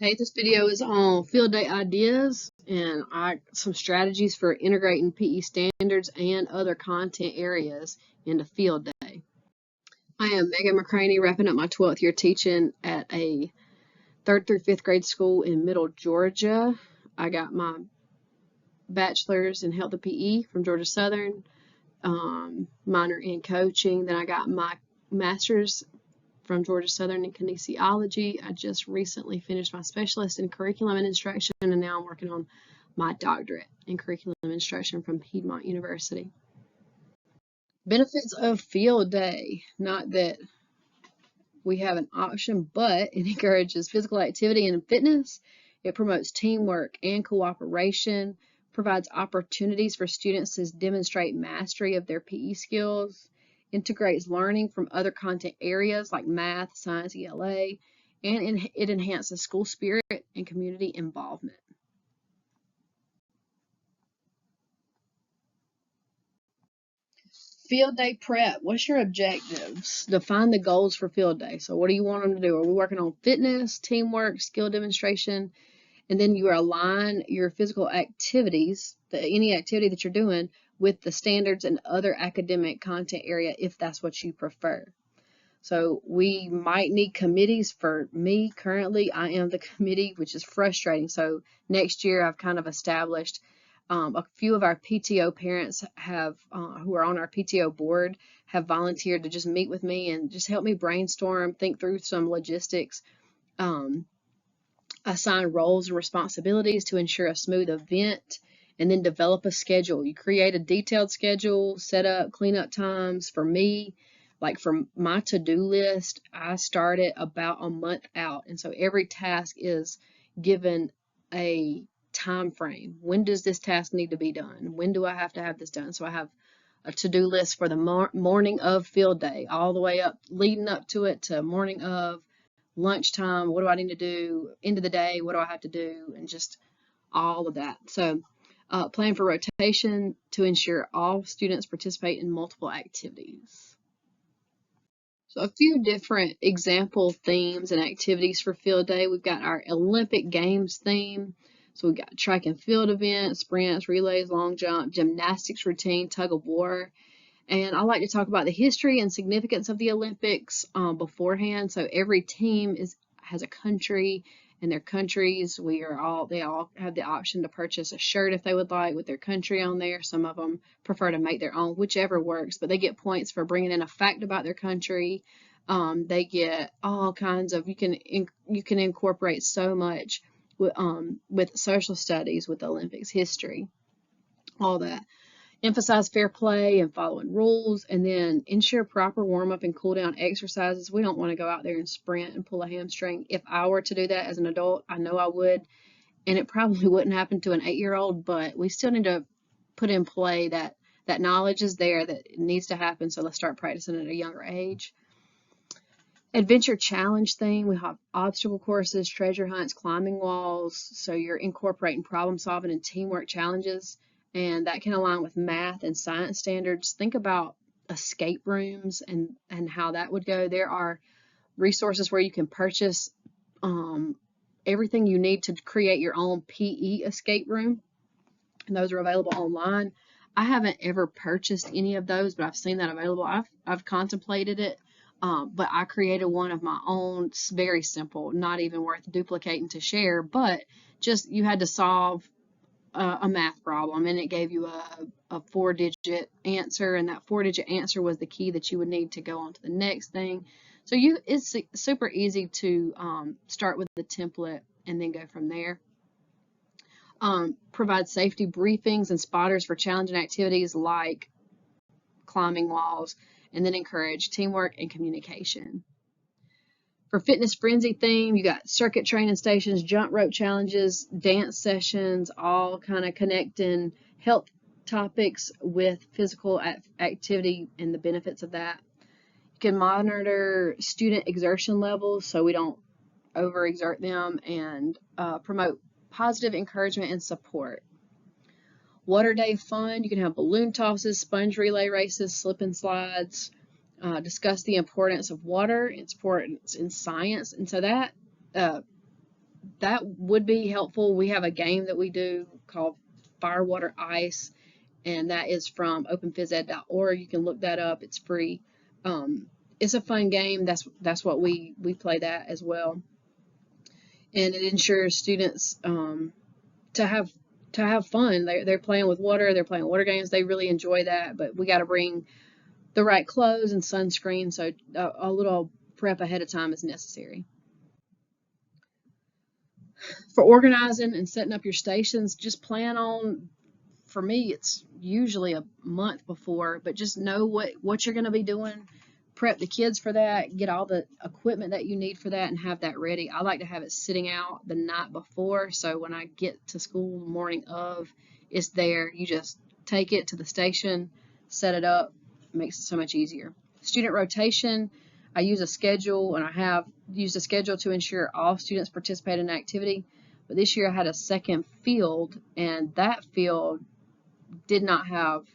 Hey, this video is on field day ideas and some strategies for integrating PE standards and other content areas into field day. I am Megan McCraney, wrapping up my 12th year teaching at a 3rd through 5th grade school in Middle Georgia. I got my bachelor's in health and PE from Georgia Southern, minor in coaching. Then I got my master's from Georgia Southern in kinesiology. I just recently finished my specialist in curriculum and instruction, and now I'm working on my doctorate in curriculum instruction from Piedmont University. Benefits of field day. Not that we have an option, but it encourages physical activity and fitness. It promotes teamwork and cooperation, provides opportunities for students to demonstrate mastery of their PE skills, integrates learning from other content areas like math, science, ELA, and it enhances school spirit and community involvement. Field day prep. What's your objectives? Define the goals for field day. So what do you want them to do? Are we working on fitness, teamwork, skill demonstration? And then you align your physical activities, any activity that you're doing, with the standards and other academic content area if that's what you prefer. So we might need committees. For me, currently, I am the committee, which is frustrating. So next year, I've kind of established a few of our PTO parents who are on our PTO board have volunteered to just meet with me and just help me brainstorm, think through some logistics, assign roles and responsibilities to ensure a smooth event, and then develop a schedule. You create a detailed schedule, set up cleanup times. For me, like for my to-do list, I start it about a month out. And so every task is given a time frame. When does this task need to be done? When do I have to have this done? So I have a to-do list for the morning of field day, all the way up, leading up to it, to morning of, lunchtime, what do I need to do, end of the day, what do I have to do, and just all of that. So plan for rotation to ensure all students participate in multiple activities. So a few different example themes and activities for field day. We've got our Olympic Games theme. So we've got track and field events, sprints, relays, long jump, gymnastics routine, tug of war. And I like to talk about the history and significance of the Olympics beforehand. So every team has a country, and their countries, they all have the option to purchase a shirt if they would like with their country on there. Some of them prefer to make their own, whichever works, but they get points for bringing in a fact about their country. They get all kinds of, you can incorporate so much with social studies, with the Olympics, history, all that. Emphasize fair play and following rules, and then ensure proper warm-up and cool-down exercises. We don't want to go out there and sprint and pull a hamstring. If I were to do that as an adult, I know I would, and it probably wouldn't happen to an 8-year-old, but we still need to put in play that knowledge is there, that it needs to happen, so let's start practicing at a younger age. Adventure challenge theme. We have obstacle courses, treasure hunts, climbing walls, so you're incorporating problem solving and teamwork challenges, and that can align with math and science standards. Think about escape rooms and how that would go. There are resources where you can purchase everything you need to create your own PE escape room, and those are available online. I haven't ever purchased any of those, but I've seen that available. I've contemplated it, but I created one of my own. It's very simple, not even worth duplicating to share, but just you had to solve a math problem, and it gave you a 4-digit answer, and that 4-digit answer was the key that you would need to go on to the next thing. So it's super easy to start with the template and then go from there. Provide safety briefings and spotters for challenging activities like climbing walls, and then encourage teamwork and communication. For Fitness Frenzy theme, you got circuit training stations, jump rope challenges, dance sessions, all kind of connecting health topics with physical activity and the benefits of that. You can monitor student exertion levels so we don't overexert them, and promote positive encouragement and support. Water day fun. You can have balloon tosses, sponge relay races, slip and slides. Discuss the importance of water, its importance in science, and so that that would be helpful. We have a game that we do called Fire, Water, Ice, and that is from openphysed.org. You can look that up. It's free. It's a fun game. That's what we play that as well, and it ensures students to have fun. They're playing with water. They're playing water games. They really enjoy that. But we got to bring the right clothes and sunscreen, so a little prep ahead of time is necessary. For organizing and setting up your stations, just plan on, for me, it's usually a month before, but just know what you're going to be doing. Prep the kids for that, get all the equipment that you need for that, and have that ready. I like to have it sitting out the night before, so when I get to school the morning of, it's there. You just take it to the station, set it up, it makes it so much easier. Student rotation, I use a schedule, and I have used a schedule to ensure all students participate in an activity. But this year I had a second field, and that field did not have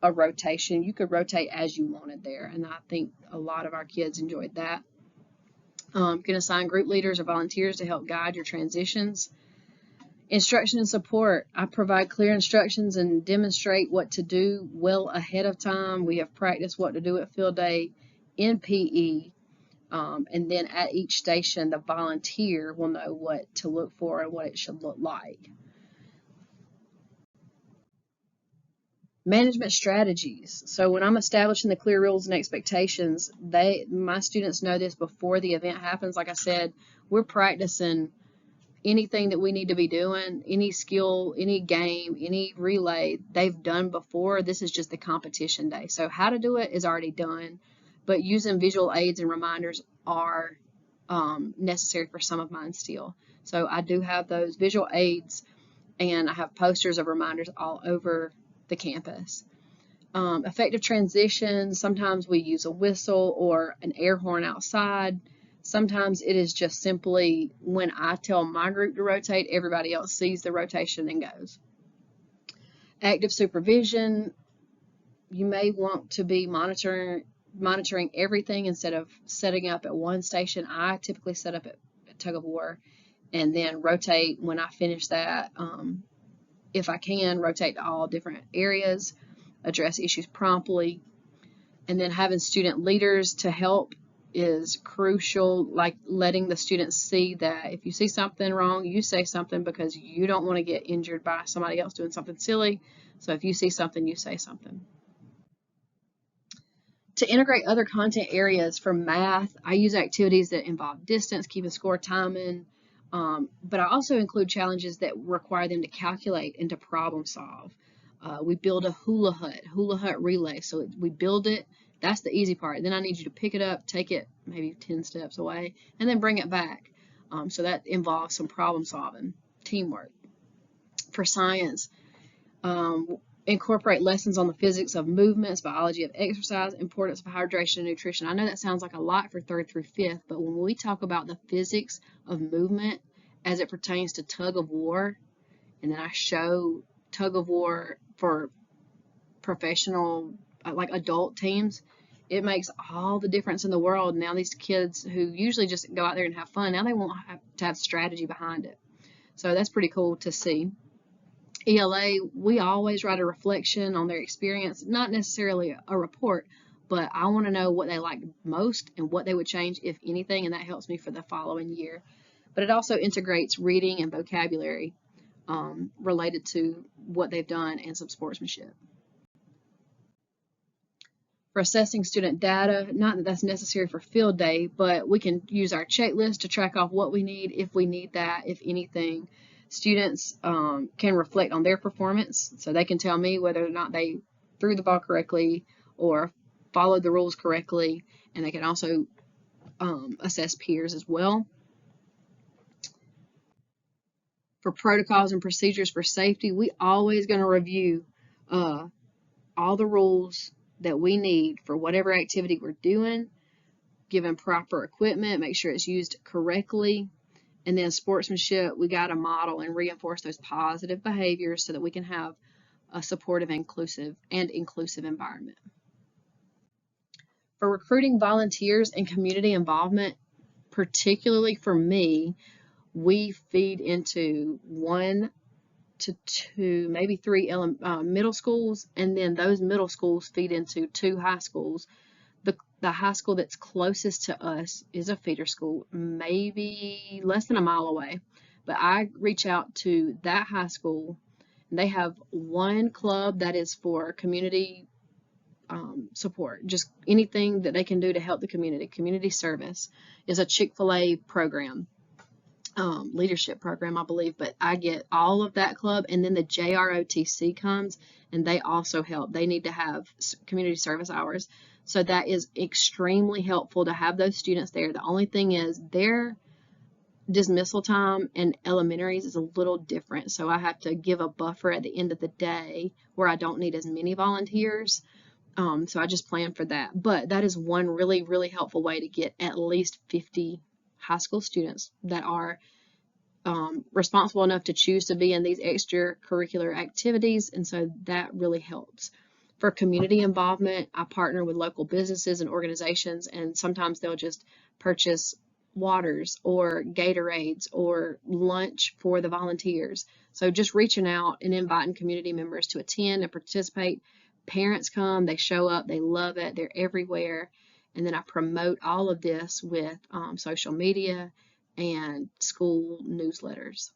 a rotation. You could rotate as you wanted there, and I think a lot of our kids enjoyed that. You can assign group leaders or volunteers to help guide your transitions. Instruction and support. I provide clear instructions and demonstrate what to do well ahead of time. We have practiced what to do at field day in PE, and then at each station, the volunteer will know what to look for and what it should look like. Management strategies. So when I'm establishing the clear rules and expectations, my students know this before the event happens. Like I said, we're practicing anything that we need to be doing, any skill, any game, any relay they've done before. This is just the competition day. So how to do it is already done, but using visual aids and reminders are necessary for some of mine still. So I do have those visual aids, and I have posters of reminders all over the campus. Effective transition, sometimes we use a whistle or an air horn outside. Sometimes it is just simply when I tell my group to rotate, everybody else sees the rotation and goes. Active supervision, you may want to be monitoring everything instead of setting up at one station. I typically set up at tug of war and then rotate when I finish that. If I can, rotate to all different areas, address issues promptly, and then having student leaders to help is crucial, like letting the students see that if you see something wrong, you say something, because you don't want to get injured by somebody else doing something silly. So if you see something, you say something. To integrate other content areas for math, I use activities that involve distance, keeping score, timing, but I also include challenges that require them to calculate and to problem solve. We build a hula hut relay. So we build it. That's the easy part. Then I need you to pick it up, take it maybe 10 steps away, and then bring it back. So that involves some problem solving, teamwork. For science, incorporate lessons on the physics of movements, biology of exercise, importance of hydration and nutrition. I know that sounds like a lot for 3rd through 5th, but when we talk about the physics of movement as it pertains to tug of war, and then I show tug of war for professional, like adult teams, it makes all the difference in the world. Now these kids who usually just go out there and have fun, now they won't have to have strategy behind it. So that's pretty cool to see. ELA, we always write a reflection on their experience, not necessarily a report, but I want to know what they like most and what they would change, if anything, and that helps me for the following year. But it also integrates reading and vocabulary related to what they've done and some sportsmanship. For assessing student data, not that that's necessary for field day, but we can use our checklist to track off what we need, if we need that, if anything. Students can reflect on their performance, so they can tell me whether or not they threw the ball correctly or followed the rules correctly, and they can also assess peers as well. For protocols and procedures for safety, we always going to review all the rules that we need for whatever activity we're doing, given proper equipment, make sure it's used correctly. And then sportsmanship, we got to model and reinforce those positive behaviors so that we can have a supportive, inclusive environment. For recruiting volunteers and community involvement, particularly for me, we feed into 1 to 2, maybe 3 middle schools, and then those middle schools feed into 2 high schools. The high school that's closest to us is a feeder school, maybe less than a mile away. But I reach out to that high school, and they have one club that is for community support, just anything that they can do to help the community. Community service is a Chick-fil-A program, leadership program, I believe, but I get all of that club, and then the JROTC comes, and they also help. They need to have community service hours, so that is extremely helpful to have those students there. The only thing is their dismissal time in elementaries is a little different, so I have to give a buffer at the end of the day where I don't need as many volunteers. So I just plan for that. But that is one really, really helpful way to get at least 50 high school students that are responsible enough to choose to be in these extracurricular activities, and so that really helps. For community involvement, I partner with local businesses and organizations, and sometimes they'll just purchase waters or Gatorades or lunch for the volunteers. So just reaching out and inviting community members to attend and participate. Parents come, they show up, they love it, they're everywhere. And then I promote all of this with social media and school newsletters.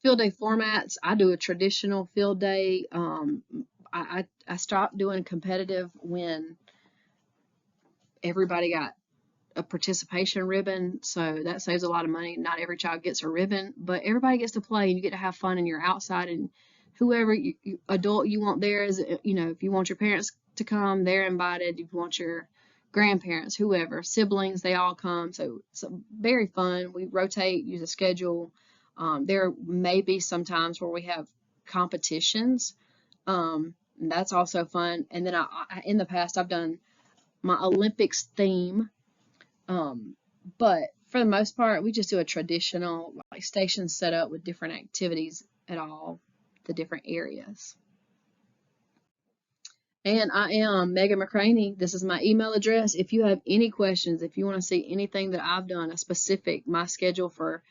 Field day formats, I do a traditional field day. I stopped doing competitive when everybody got a participation ribbon, so that saves a lot of money. Not every child gets a ribbon, but everybody gets to play, and you get to have fun, and you're outside, and whoever adult you want there is, if you want your parents to come, they're invited. If you want your grandparents, whoever, siblings, they all come. So it's very fun. We rotate, use a schedule. There may be some times where we have competitions. That's also fun. And then in the past, I've done my Olympics theme. But for the most part, we just do a traditional station set up with different activities at all the different areas. And I am Megan McCraney. This is my email address. If you have any questions, if you want to see anything that I've done, my schedule for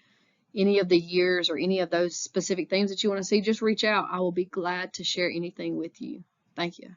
any of the years or any of those specific things that you want to see, just reach out. I will be glad to share anything with you. Thank you.